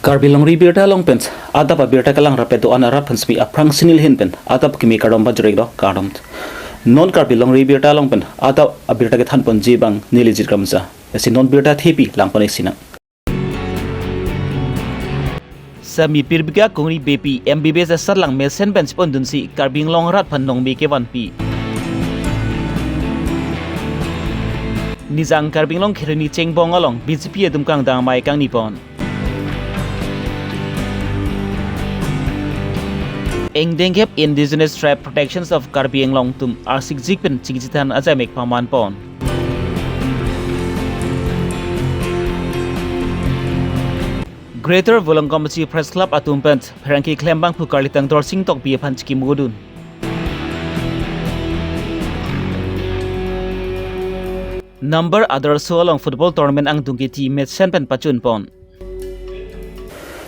Karbi Longri Abirta long pen adap Abirta kalang rapedo anara pensmi aprang sinil hin pen adap kimi kadom bajrek do kadom non Karbi Longri Abirta long pen adap Abirta ke than pon jibang nilijit kamsa esi non Abirta thepi lang pon sina Sami pirbika kongri BP MBBS sarlang mesen pen pon dunsi Karbi Longrat phanong bi ke wan pi Nizang Karbi Long khirni chengbong along BJP edum kang dang mai kang nipon Engdengep Indigenous Tribe Protections of Karbi Long tum arsik jikpen chigitan ajamek paman pon. Greater Volongkomasi Press Club atumpen perangki klembang pukalitang dorsing tok bi panchki mudun. Number other solong football tournament ang tungki team match senpen pachun pon.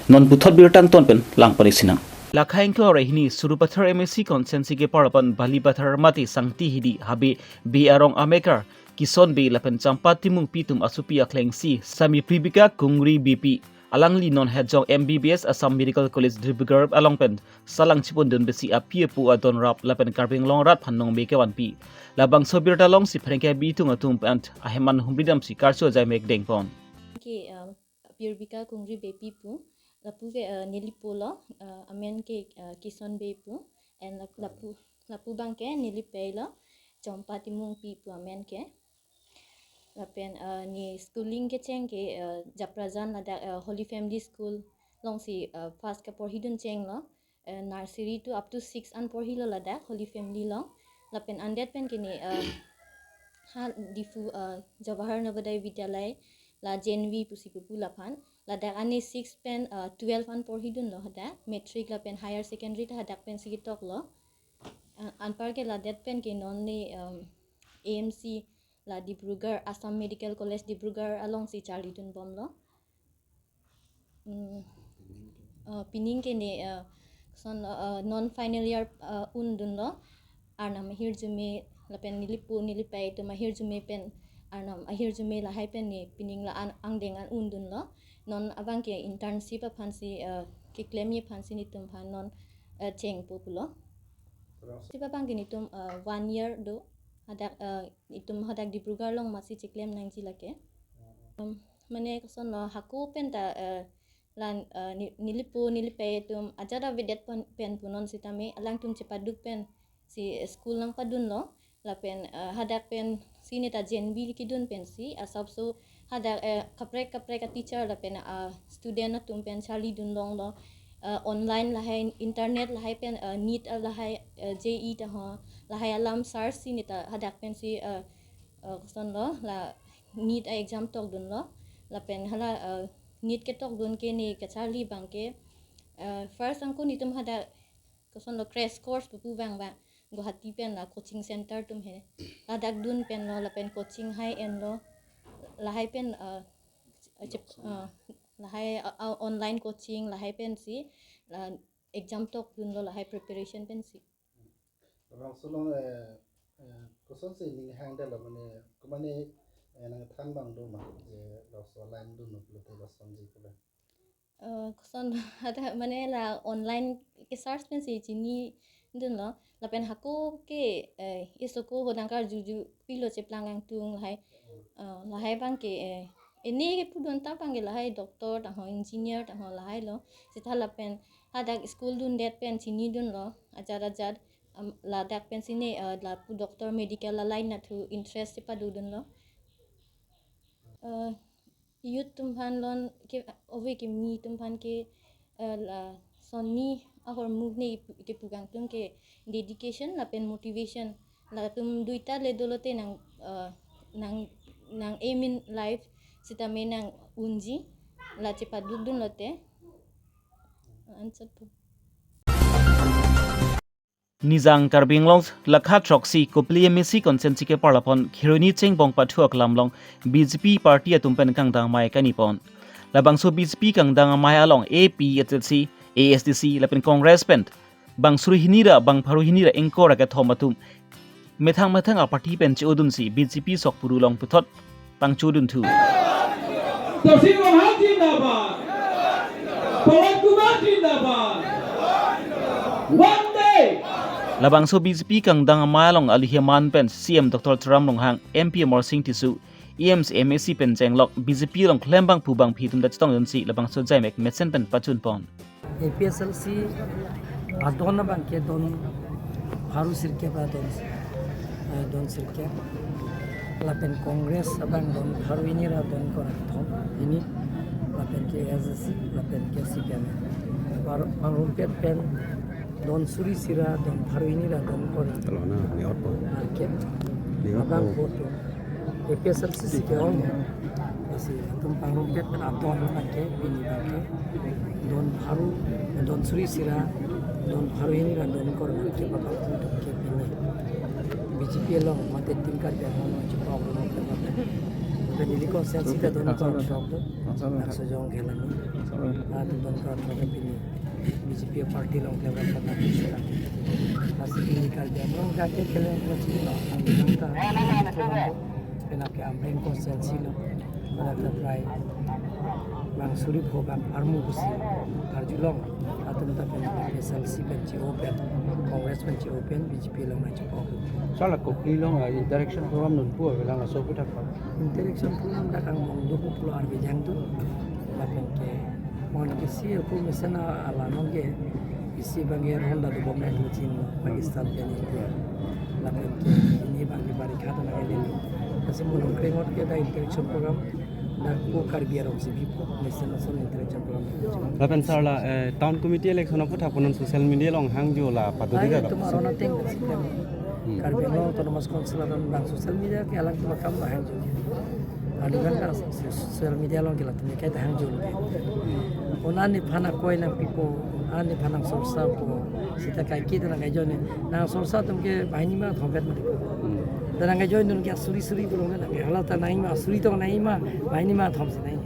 Non puthot birtang ton pen lang panisina. Lakhain ko rehini surupathar MSC consensi ke parapan bali pathar mati sangti hidi habe be arong amekar kison be lapen champat timung pitum asupi akleng si sami pribika kungri BP alangli non hejong MBBS Assam Medical College Dibrugarh alongpen salang chipon dun besi apie pu adon rap lapen Karbi Longrat phanong be ke wan pi labang sobirta long si phrengke bitung atum pant aheman humbidam si karso jai mek dengpon ke pribika kungri BP pu lapu ke nilipola amen ke kison bepu and lapu bang ke nilipela chompati mung pi pu amen ke lapen ni schooling ke cheng ke japrajan lada Holy Family School long si first ka por hidden cheng lo nursery to up to 6 an por hilo lada Holy Family lo lapen andet pen ke ni ha difu Jawahar Navodaya Vidyalay la Jenvi pusipu lapan ladak ani 6 pen 12 an por hidun lo hada metric la pen higher secondary ta hadak pen sigitok lo anpar ke ladet pen ke non ni AMC la Dibrugarh Assam Medical College Dibrugarh along si Charlie dun bom lo pining ke ni son non final year dun lo arna mahir jume la pen nilipai to mahir jume pen arnam ahir jume la hai pen ni pining la angdeng an dun lo non abang ke internship phansi ke claim ye phansi ni tum phan non cheng populo sipa bang ke ni tum 1 year do hadak itum hadak Dibrugarh long masi claim nang ji lake mane son haku pen ta lan nilipai tum ajara videt pen punon sitame alang tum cepaduk pen si school nang padun lo la pen hadak pen sini ta jenbi kidun pen si asap so hadak kaprek ka teacher la pen student na tum pen Charlie dun long lo online la hai internet la hai pen neat la hai JE ta ho la hai alam sar sini ta hadak pen si son lo la neat exam tok dun lo la pen hala neat ke tok dun ke ni ka Charlie bang ke first angko ni tum hadak son lo crash course pu bang bang Guwahati pen la coaching center tum he ladak dun pen lo la pen coaching high end lo la hai pen la hai online coaching la hai pen si la exam tok dun lo la hai preparation pen si rong sulong koson se ning hang da la mane nang thang bang do ma lo so line do no plote lo son ji kula koson ada mane la online ke search pen si chini dun lo la pen hako ke isoko hodangkar juju pilo cheplangang tung la hai bang ke ini ke pudon ta bang ke la hai doctor ta ho engineer ta ho la hai lo sitha la pen hadak school dun det pen chini dun lo ajar la dak pen sini la pu doctor medical la line na thu interest pa du dun lo youth tum phan lon ke ove ke mi tum phan ke la sonni ahor move ne ke pugang tum ke dedication la pen motivation la tum duita le dolote nang aim in life sita me nang unji la cepat dudun lote answer tu Nizang Karbi Long lakha troksi kopli MSC consensi ke parlapon khironi cheng bong pathuak lamlong BJP party atumpen kang dang mai kanipon labangso BJP kang dang mai along AP HLC ASDC lapen congress pen bang surhinira bang pharuhinira engkora ka thomatum methang a party pen chodun si BJP sok purulong puthot pang chodun thu Labang so BJP kang dang malong alihiman pen CM Dr. Tram Longhang MP Morsing Tisu EMS MSC pen jenglok BJP long klembang pubang phitum dachtong yonsi labang so jaimek metsen pen pachun pon APSLC adona bangke don haru sirke ba don sirke lapen Congress abang don haru ini ra don korak thom ini lapen ke SSC lapen ke CPM rumpet pen don suri sira don haru ini ra don korak Talona ni otpo. ke abang foto APSLC sike on asi tum rumpet pen adon bangke ini bangke don haru don suri sira don haru ini ra don korak ke bakal untuk ke ini BJP long mate tingkat dia mau cepat belum terdapat. Jadi konsensi kita don korak shop tu, nakso jong kelan ni, ada don korak korak ini. BJP parti long kelan pada kisah. Masih tingkat dia belum kakek kelan macam ni. Kita penak ke ambil konsensi lo, pada terbaik. Bang Suri Bhogam Armu Busi, Arjulong, atau penak SLC benci open, Kongres benci open, BJP long macam open. Soalnya kopi long direction program nun pua bilang so putak. Interaction program dakang mong 20 arbi jang tu lapen ke mon kisi aku misalnya ala nongge isi bangir Honda tu bomnya Cina Pakistan dan India lapen ke ini bagi bari kata nak elok kasi mo kremot ke da interaction program dak ko Karbi Longri Abirta misalnya so interaction program Lapan soalnya town committee election aku tak pernah social media long hang jo lah patut juga. itu marona teng sikam Karbi Longri autonomous council dan social media ke alang tu makam hang jo adukan kan social media long kila tumi kai hang jo onani phana koi na pipo ani phana sorsa po sita kai ki dana kai jone na sorsa tumke bahini ma thombet ma dana kai jone nun ke suri bolong na ke hala ta nai ma suri to nai ma bahini ma thom se nai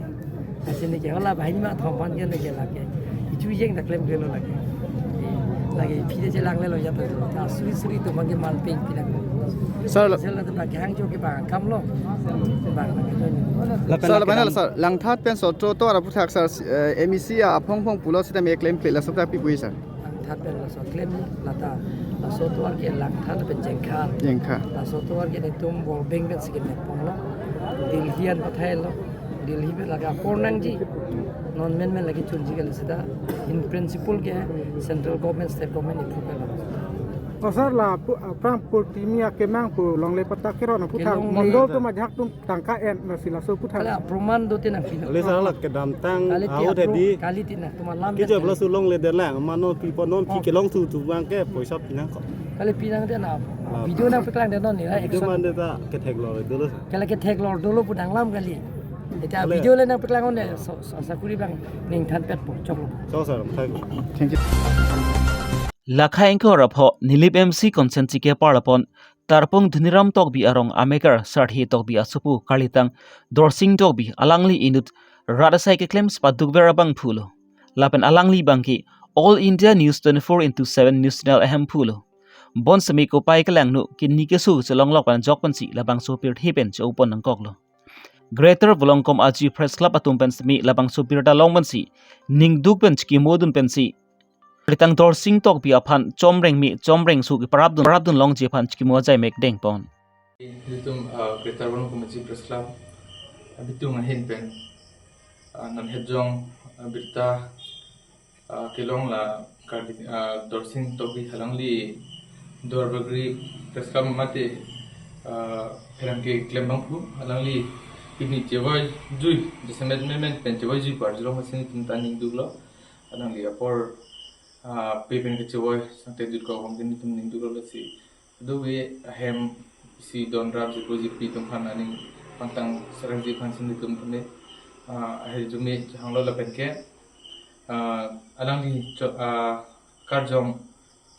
asine ke hala bahini ma thom pan ke ne ke lage ichu jeng da claim ke lo lagi pide je lang le lo ya ta suri to mage mal ping pina sir la ta ke hang jo ke ba kam lo ba na ke jone Sir, banal sir, lang that pen so to ara puthak sir MEC a phong pulo sita me claim plate la sobta pi pui sir. Lang that pen so claim lata la so to ke lang that pen jengkha Jengkha. la so to ke ne tum bol beng ben sikin ne pong lo dilhian pathai lo dilhi be laga pornang ji non men lagi chunji ke sida in principle ke central government state government approve Pasar la prang timia kemang pu long le pata kero na putak mondol tu majak tu tangka en na sila so putak kala proman do tin afina Oleh salah ke dalam tang au tadi kali tin tu malam kita belas ulong le derlang mano people non ki kelong tu bang ke poisa pinang kok. kali pinang dia na video na piklang dia non ni la Itu mana tak ke tag lo dulu. kala ke tek lor dulu pudang lam kali eta video le na piklang on de sakuri bang ning than pet po chok So sir, Thank you. Lakhaeng ko rapho nilip MC consensi ke parapon tarpong dhuniram tok bi arong amekar sarthi tok bi asupu kalitang dorsing tok bi alangli inut radasai ke claims padukbera bang phulo lapen alangli bangki all India news 24/7 news channel ahem phulo bon sami ko pai kalang nu kinni ke su chalong lok pan jok pan si labang so pir thipen che upon nang koklo Greater Volongkom Aji Press Club atum pen sami labang so pir da long pan si ning duk pen ki modun pen si Ritang dorsing tok bi aphan chomreng su ki parabdun long je phan chki mo jai mek deng pon Hitum Greater Volongkom Aji Press Club abitung ahin pen nan hejong Abirta kelong la Karbi dorsing tok bi halangli dorbagri Press Club mate pherang ke klembang pu halangli picnic jewai jui December men pen jewai jui par jong masin tintan ning duglo halangli apor पेपेन के चोय संते दुर को हम दिन तुम निंदु रो लसी Dubey hem si don rap ji proji pi tum khan ani pantang sarang ji khan sin tum ne he jume hanglo la pen ke alang ni karjong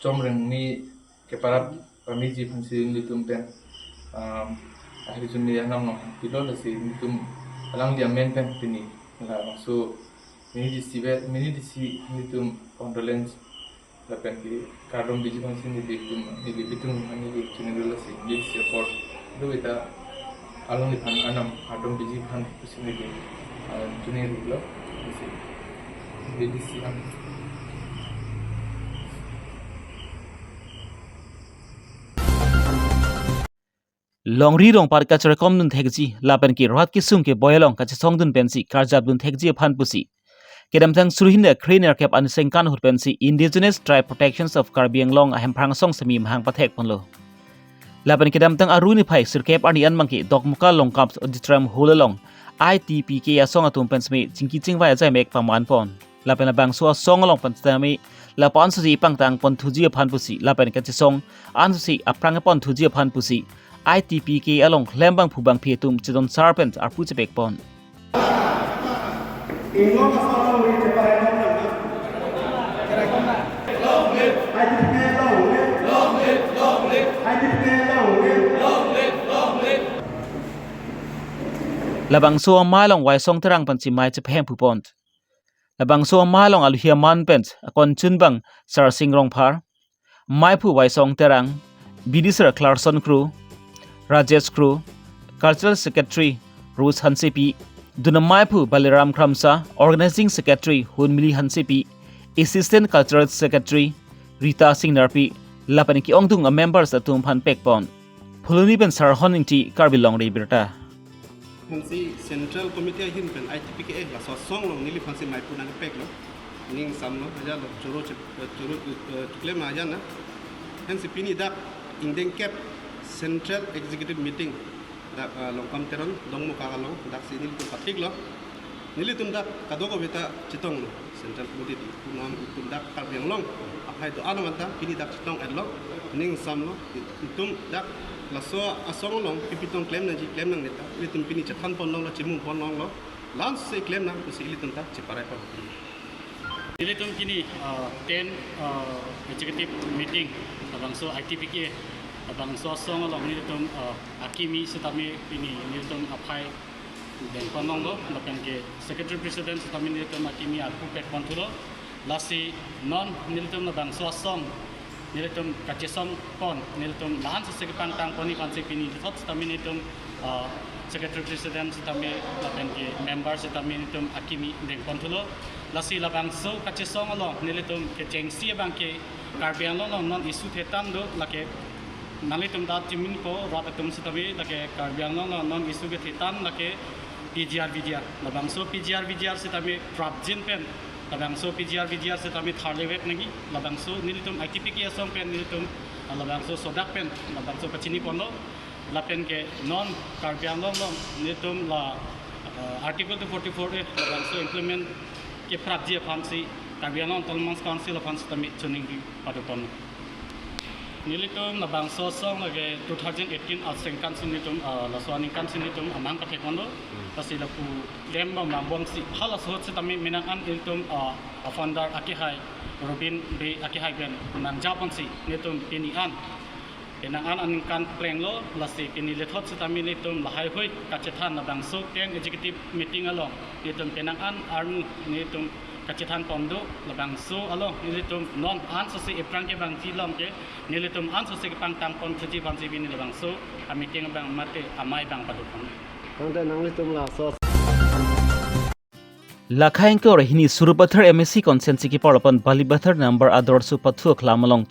chomreng ni ke parap mi ji khan sin ni tum pen he jume anam no pi lo lasi ni tum alang dia men pen tini la so mini di si nitum condolence la pen ki kardom biji kon sin di tum ni bitum ani di chine la si di support do ita along di phan anam kardom biji phan sin di chine ru lo si di si Longri rong par ka chara kom dun thekji lapen ki rat ki sum ke boyalong ka chong dun pensi karjab dun thekji phan pusi kedam tang suruhinda crane kep an sengkan hut pensi Indigenous Tribe Protections of Karbi ahem prang song semi mahang pathek ponlo lapan kedam tang aruni phai sirkep ani an mangki dokmuka longkaps auditram holalong ITPK asong atum pensmi chingki chingwa jai mek paman pon lapan bang so song along panstami lapan susi pang tang pon thuji phan pusi lapan ka song an susi aprang pon thuji phan pusi ITPK along lembang phubang phetum chidon serpent ar puche bek pon labang so malong wai song terang panchi mai che phem phupon labang so malong aluhia man pent akon chunbang sar singrong phar mai phu wai song terang bidisar Clarkson crew Rajesh crew Cultural Secretary Rose Hansepi Dunamaipu Baliram Kramsa Organizing Secretary Hunmili Hansepi Assistant Cultural Secretary Rita Singh Narpi Lapaniki Ongtung a members atum phan pekpon Phuluni ben Sarhoninti Karbi Longri Abirta Hansi Central Committee hin pen ITPK la so song long nili phansi mai punan pek lo ning sam lo aja lo choro klem aja na hansi pini dak indeng cap Central Executive Meeting dak longkam teron dong muka kalong dak sinil tu patik lo nili tum dak kadoko beta chitong lo Central Committee punam tum dak Karbi long apai to anamanta pini dak chitong adlo ning sam lo tum dak la so asong long pipitong claim nang neta litum pini chathan pon long lo chimung pon long lo lan se claim nang ku se litum ta chiparai pon litum kini 10 executive meeting abang so ITPK abang so song long litum akimi setami ini litum apai dan pon long lo lapan ke secretary president setami litum akimi aku pek pon tulo lasi non litum abang so song nilitum kacesong pon nilitum lahan sesekipang tang poni pansi pini thot stami nilitum secretary president stami lapen ke member stami nilitum akimi deng pontulo lasi labang so kacesong along nilitum ke chengsi bang ke Karbi along non isu thetam do lake nalitum da timin ko ratatum stami lake Karbi along non isu ke thetam lake PGR labang so PGR stami prabjin pen labang so PGR se tami tharlewek nagi labang so nilitum ITPK asong pen nilitum labang so sodak pen labang so pachini pondo lapen ke non Karbi long nilitum la article 244 labang so implement ke prabji phansi Karbi long Tolmans Council phansi tami chuning paduton nilitum labang so song lage 2018 asengkan sinitum laswani kan sinitum amang ka taekwondo pasi lapu lemba mambong si halas hot setami minangan nilitum founder akihai Robin be akihai ben nang japan si nilitum pinian penangan aningkan plenglo lasi pinilithot setami nilitum lahai hoi kacethan labang so 10 executive meeting along nilitum penangan armu nilitum kacethan pondo labang so along nilitum non answer se eprang ke bang tilom ke nilitum answer se pang tang pon thuji bang ji bin labang so meeting bang mate amai bang padupon tangte nang litum la so Lakhain ko rehini surupathar MSC consensi ki parapan balibathar number ador su pathu klamalong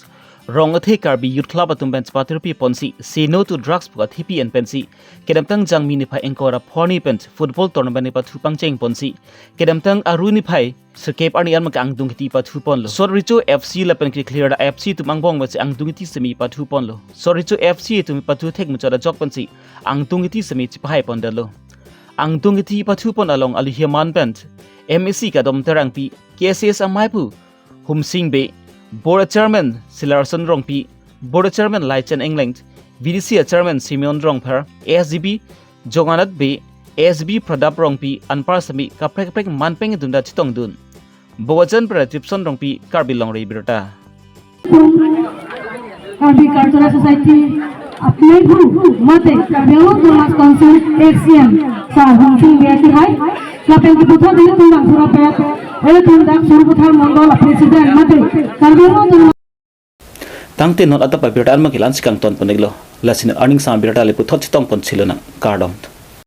rongathe Karbi youth club atum bench patirpi ponsi say no to drugs pukat hippie and pensi kedamtang jangmi ni phai engkora phoni pent football tournament ni pathu pangcheng ponsi kedamtang aruni phai sekep ani an makang dungti pathu ponlo sorricho FC lapen ki clear da FC tumangbong bachi ang dungti semi pathu ponlo sorricho FC tumi pathu thek muchara jok ponsi ang dungti semi chipai pondalo ang dungti pathu pon along alihiaman pent MSC ka dom terang pi KSS amaipu humsing be Board Chairman Silarson Rongpi, Board Chairman Laichen England, VDC Chairman Simeon Rongper, ASGB Jonganat B, ASB Pradap Rongpi, Anpar Sami Kaprek Manpeng Dunda Chitong Dun. Bowajan Pratipson Rongpi, Karbi Longri Abirta. Karbi Cultural Society, अपने गुरु मते Karbi Longri Council ACM, Sahumsing Biaki Hai, Lapen की पुथा दिले तुम सुरा पे ele tundak suruputhar mondol president mate Karbi Longri Tangte not atapa birta alma kilan sikang ton poneglo lasin earning sam birta le puthot chitong pon chilona cardom